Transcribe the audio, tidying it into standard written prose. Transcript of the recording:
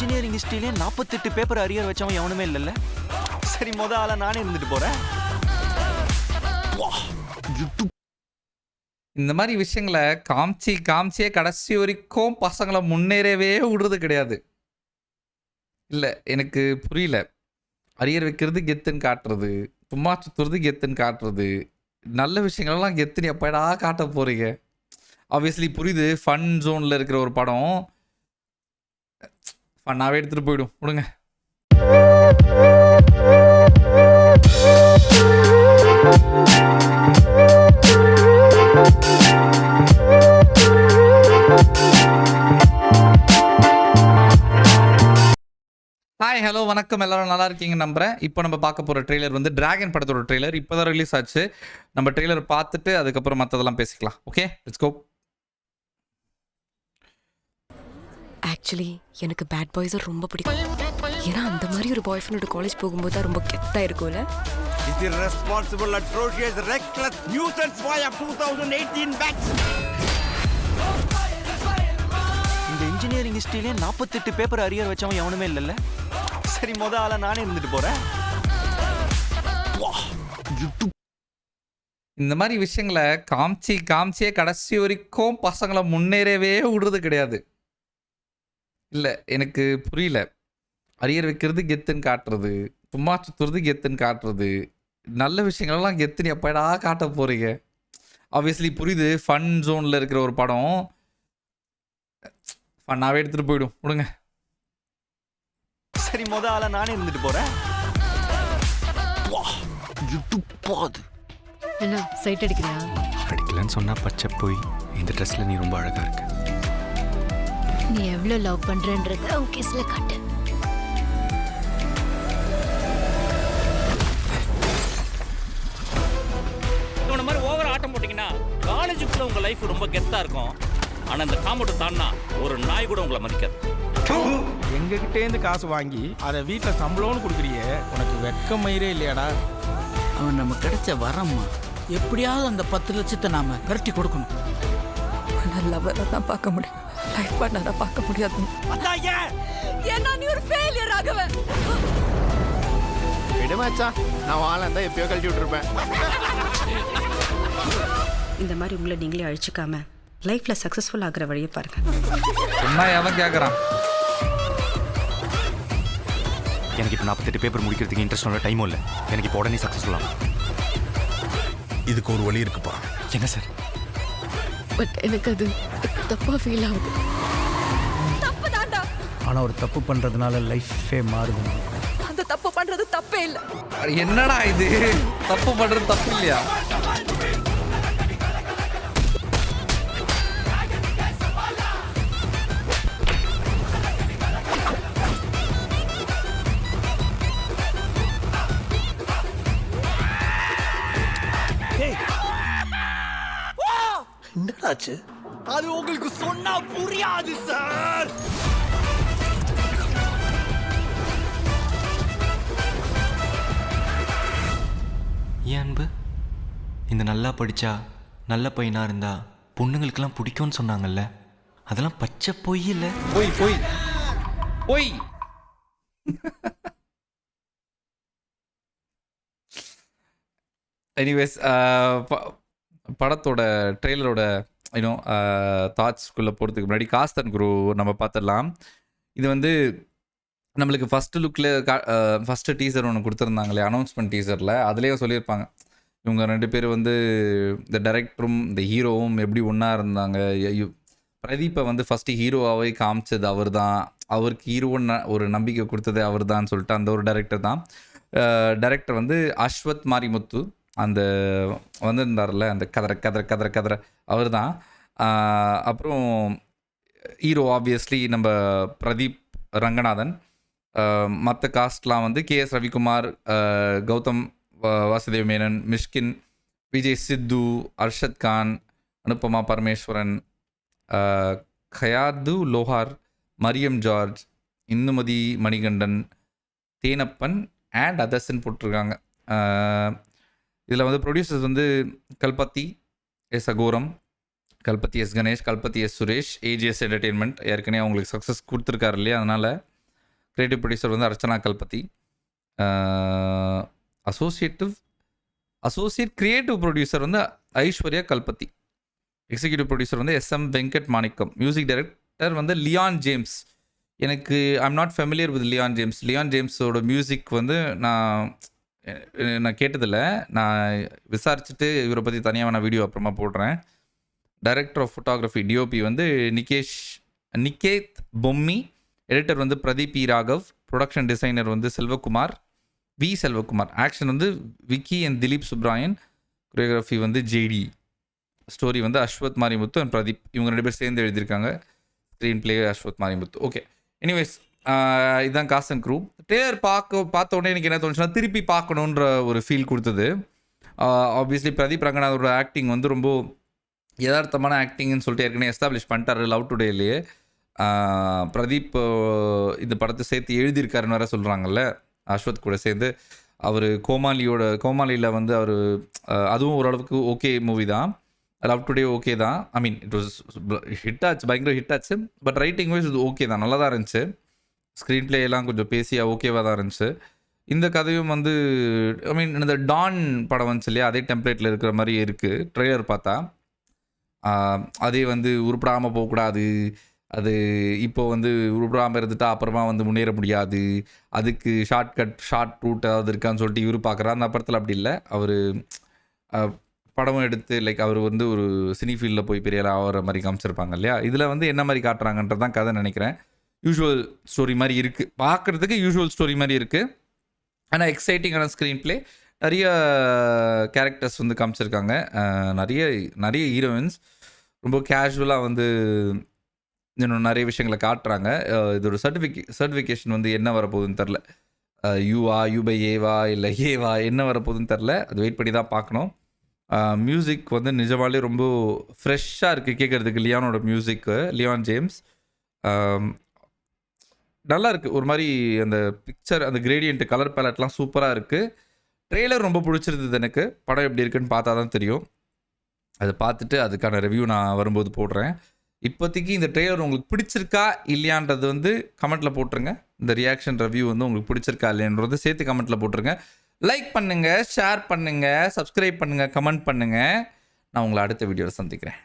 Engineering ஹிஸ்டரியிலே 48 paper arrear வச்சவன் எவனுமே இல்லைல்ல. சரி, ஆளா நானே இருந்துட்டு போறேன். இந்த மாதிரி விஷயங்களை காமிச்சியே கடைசி வரைக்கும் பசங்களை முன்னேறவே விடுறது கிடையாது. இல்லை, எனக்கு புரியல. அரியர் வைக்கிறது கெத்துன்னு காட்டுறது, சும்மா சுற்றுறது கெத்துன்னு காட்டுறது, நல்ல விஷயங்கள்லாம் கெத்துன்னு எப்படா காட்ட போறீங்க? ஆப்வியஸ்லி புரியுது, ஃபன் ஜோனில் இருக்கிற ஒரு படம் ஃபன்னாகவே எடுத்துகிட்டு போயிடும், விடுங்க. ஹாய், ஹலோ, வணக்கம். எல்லாரும் நல்லா இருக்கீங்க நம்புறேன். இப்போ நம்ம பார்க்க போகிற ட்ரெய்லர் வந்து டிராகன் படத்தோட ட்ரெய்லர். இப்போ தான் ரிலீஸ் ஆச்சு. நம்ம ட்ரெய்லர் பார்த்துட்டு அதுக்கப்புறம் மற்றதெல்லாம் பேசிக்கலாம். Okay, let's go. ஆக்சுவலி எனக்கு பேட் பாய்ஸை ரொம்ப பிடிக்கும். ஏன்னா அந்த மாதிரி ஒரு பாய் ஃப்ரெண்டோட காலேஜ் போகும்போது தான் ரொம்ப கெத்தாக இருக்கும்ல. It's irresponsible, atrocious, reckless nuisance boy of 2018 batch. இந்த இன்ஜினியரிங் ஹிஸ்டரியிலே 48 பேப்பர் அரியர் வச்சவன் எவனுமே இல்லைல்ல. சரி, ஆளா நானே இருந்துட்டு போறேன். இந்த மாதிரி விஷயங்களை காமிச்சியே கடைசி வரைக்கும் பசங்களை முன்னேறவே விடுறது கிடையாது. இல்லை, எனக்கு புரியல. அரியர் வைக்கிறது கெத்துன்னு காட்டுறது, சும்மா சுற்றுறது கெத்துன்னு காட்டுறது, நல்ல விஷயங்கள்லாம் கெத்துன்னு எப்படா காட்ட போறீங்க? ஆப்வியஸ்லி புரியுது, ஃபன் ஜோனில் இருக்கிற ஒரு படம் ஃபன்னாகவே எடுத்துகிட்டு போயிடும், விடுங்க. சரி, ஆளா நானே இருந்துட்டு போறேன். என்ன சைட் அடிக்கிறியா? அடிக்கலன்னு சொன்னா பச்சை போய் இந்த ட்ரெஸ்ல நீ ரொம்ப அழகா இருக்க. நீ எவ்வளவு லவ் பண்றன்றத உன் கிஸ்ல காட்டு. இந்த மாதிரி ஓவர் ஆட்டம் போட்டீங்கன்னா காலேஜுக்குள்ள உங்க லைஃப் ரொம்ப கெத்தா இருக்கும். ஆனா இந்த காம்பவுண்ட் தாண்டா ஒரு நாய் கூட உங்களை மதிக்காது. எங்ககிட்டேருந்து காசு வாங்கி அதை வீட்டில் சம்பளம்னு கொடுக்குறியே, உனக்கு வெட்கம் மயிரே இல்லையாடா? அவன் நம்ம கிடைச்ச வரம்மா. எப்படியாவது அந்த 10 லட்சத்தை நாம விரட்டி கொடுக்கணும். லவ்வரை தான் பார்க்க முடியும், லைஃப் பார்ட்னரை பார்க்க முடியாது. ஏன்னா நீ ஒரு ஃபெயிலியர் ஆகவே. விடுமாச்சா, நான் வாழ இருந்தா எப்பயோ கழட்டி விட்டுருப்பேன். இந்த மாதிரி உங்களை நீங்களே அழிச்சுக்காம லைஃப்ல சக்சஸ்ஃபுல் ஆகிற வழியை பாருங்க. என்ன எவன் கேட்குறான்? எனக்கு இப்போ 48 பேப்பர் முடிக்கிறதுக்கு இன்ட்ரெஸ்ட் உள்ள டைமும் இல்லை. எனக்கு இப்போ உடனே சக்ஸஸ்ஃபுல் ஆகும். இதுக்கு ஒரு வழி இருக்குப்பா. என்ன சார்? பட் எனக்கு அது தப்பா ஃபீல் ஆகுது. தப்பு தாண்டா. ஆனா ஒரு தப்பு பண்றதுனால லைஃபே மாறுது. அந்த தப்பு பண்றது தப்பே இல்ல. என்னடா இது? தப்பு பண்றது தப்பு இல்லையா? என்னடாச்சு? அது உங்களுக்கு சொன்னா புரியாது சார். ஏன் அன்பு, இந்த நல்லா படிச்சா நல்ல பையனா இருந்தா பொண்ணுங்களுக்கெல்லாம் பிடிக்கும்னு சொன்னாங்கல்ல, அதெல்லாம் பச்சை பொய் இல்லை. போய் எனிவேஸ், படத்தோட ட்ரெய்லரோட தாட்ஸ்குள்ளே போகிறதுக்கு முன்னாடி காஸ்தன் குரு நம்ம பார்த்துடலாம். இது வந்து நம்மளுக்கு ஃபஸ்ட்டு லுக்கில் ஃபஸ்ட்டு டீசர் ஒன்று கொடுத்துருந்தாங்களே, அனௌன்ஸ்மெண்ட் டீசரில், அதுலேயே சொல்லியிருப்பாங்க இவங்க 2 பேர் வந்து இந்த டைரக்டரும் இந்த ஹீரோவும் எப்படி ஒன்றா இருந்தாங்க. பிரதீப்பை வந்து ஃபஸ்ட்டு ஹீரோவாகவே காமிச்சது அவர் தான், அவருக்கு ஹீரோன்னு ஒரு நம்பிக்கை கொடுத்தது அவர் தான் சொல்லிட்டு அந்த ஒரு டைரக்டர் தான். டைரக்டர் வந்து அஸ்வத் மாரிமுத்து, அந்த வந்திருந்தார்ல அந்த கதற அவர் தான். அப்புறம் ஹீரோ ஆப்வியஸ்லி நம்ம பிரதீப் ரங்கநாதன். மற்ற காஸ்ட்லாம் வந்து KS Ravikumar, Gautham Vasudev Menon, Mysskin, Vijay Sidhu, Arshad Khan, Anupama Parameswaran, கயாது Lohar, Mariam George, Indumathi Manikandan, Thenappan and அதர்ஸ்ன்னு போட்டிருக்காங்க. இதில் வந்து ப்ரொடியூசர்ஸ் வந்து கல்பத்தி எஸ் அகோரம், Kalpathi S Ganesh, Kalpathi S Suresh, AGS entertainment. ஏற்கனவே அவங்களுக்கு சக்ஸஸ் கொடுத்துருக்காரு இல்லையா, அதனால் கிரியேட்டிவ் ப்ரொடியூசர் வந்து Archana Kalpathi. Associate creative producer வந்து ஐஸ்வர்யா கல்பதி. எக்ஸிக்யூட்டிவ் ப்ரொடியூசர் வந்து SM வெங்கட் மாணிக்கம். மியூசிக் டைரக்டர் வந்து லியான் ஜேம்ஸ். எனக்கு I'm not familiar with Leon James. Leon ஜேம்ஸோட மியூசிக் வந்து நான் கேட்டதில்ல. நான் விசாரிச்சுட்டு இவரை பற்றி தனியாக நான் வீடியோ அப்புறமா போடுறேன். டைரக்டர் ஆஃப் ஃபோட்டோகிராஃபி டிஓபி வந்து நிகேத் பொம்மி. எடிட்டர் வந்து பிரதீப் இ ராகவ். ப்ரொடக்ஷன் டிசைனர் வந்து செல்வகுமார். ஆக்ஷன் வந்து விக்கி அண்ட் திலீப் சுப்ராயன். கொரியோகிராஃபி வந்து ஜேடி. ஸ்டோரி வந்து அஸ்வத் மாரிமுத்து அண்ட் பிரதீப். இவங்க 2 பேர் சேர்ந்து எழுதியிருக்காங்க. Screen play Ashwath Marimuthu. Okay, anyways இதுதான் காஸ்ட் அண்ட் க்ரூ. ட்ரெய்லர் பார்த்த உடனே எனக்கு என்ன தோணுச்சுன்னா திருப்பி பார்க்கணுன்ற ஒரு ஃபீல் கொடுத்தது. ஆப்வியஸ்லி பிரதீப் ரங்கநாதோட ஆக்டிங் வந்து ரொம்ப யதார்த்தமான ஆக்டிங்னு சொல்லிட்டு ஏற்கனவே எஸ்டாப்ளிஷ் பண்ணிட்டாரு லவ் டுடேலேயே. பிரதீப் இந்த படத்தை சேர்த்து எழுதியிருக்காருன்னு வேறு சொல்கிறாங்கல்ல அஸ்வத் கூட சேர்ந்து. அவர் கோமாளியில் வந்து அவர் அதுவும் ஓரளவுக்கு ஓகே மூவி தான். லவ் டுடே ஓகே தான். ஐ மீன் இட் வாஸ் ஹிட் ஆச்சு, பயங்கர ஹிட் ஆச்சு. பட் ரைட்டிங் வைஸ் இது ஓகே தான், நல்லா தான் இருந்துச்சு. ஸ்க்ரீன் பிளே எல்லாம் கொஞ்சம் பேசியாக ஓகேவாக தான் இருந்துச்சு. இந்த கதையும் வந்து ஐ மீன் இந்த டான் படம் வந்துச்சு இல்லையா, அதே டெம்ப்ளேட்டில் இருக்கிற மாதிரி இருக்குது ட்ரெய்லர் பார்த்தா. அதே வந்து உருப்படாமல் போகக்கூடாது, அது இப்போ வந்து உருப்படாமல் இருந்துட்டா அப்புறமா வந்து முன்னேற முடியாது, அதுக்கு ஷார்ட் ரூட் ஏதாவது இருக்கான்னு சொல்லிட்டு இவர் பார்க்குறாரு. அந்த படத்தில் அப்படி இல்லை. அவர் படமும் எடுத்து லைக் அவர் வந்து ஒரு சினி ஃபீல்டில் போய் பெரிய ஆகிற மாதிரி காமிச்சிருப்பாங்க இல்லையா. இதில் வந்து என்ன மாதிரி காட்டுறாங்கன்றது தான் கதை நினைக்கிறேன். யூஷுவல் ஸ்டோரி மாதிரி இருக்குது, பார்க்குறதுக்கு யூஷுவல் ஸ்டோரி மாதிரி இருக்குது. ஆனால் எக்ஸைட்டிங்கான ஸ்க்ரீன் பிளே, நிறைய கேரக்டர்ஸ் வந்து காமிச்சிருக்காங்க. நிறைய ஹீரோயின்ஸ் ரொம்ப கேஷுவலாக வந்து இன்னும் நிறைய விஷயங்களை காட்டுறாங்க. இதோட சர்டிஃபிகேஷன் வந்து என்ன வரப்போகுதுன்னு தெரில. யூ/ஏவா இல்லை ஏவா என்ன வரப்போகுதுன்னு தெரில. அது வெயிட் பண்ணி தான் பார்க்கணும். மியூசிக் வந்து நிஜமாலே ரொம்ப ஃப்ரெஷ்ஷாக இருக்குது கேட்குறதுக்கு. லியானோட மியூசிக்கு, லியான் ஜேம்ஸ் நல்லா இருக்குது. ஒரு மாதிரி அந்த பிக்சர், அந்த கிரேடியன்ட், கலர் பேலட்லாம் சூப்பராக இருக்குது. ட்ரெய்லர் ரொம்ப பிடிச்சிருந்தது எனக்கு. படம் எப்படி இருக்குன்னு பார்த்தா தான் தெரியும். அதை பார்த்துட்டு அதுக்கான ரிவ்யூ நான் வரும்போது போடுறேன். இப்போதைக்கு இந்த ட்ரெய்லர் உங்களுக்கு பிடிச்சிருக்கா இல்லையான்றது வந்து கமெண்ட்டில் போட்டுருங்க. இந்த ரியாக்ஷன் ரிவ்யூ வந்து உங்களுக்கு பிடிச்சிருக்கா இல்லையான்றது சேர்த்து கமெண்ட்டில் போட்டுருங்க. லைக் பண்ணுங்கள், ஷேர் பண்ணுங்கள், சப்ஸ்கிரைப் பண்ணுங்கள், கமெண்ட் பண்ணுங்கள். நான் உங்களை அடுத்த வீடியோவில் சந்திக்கிறேன்.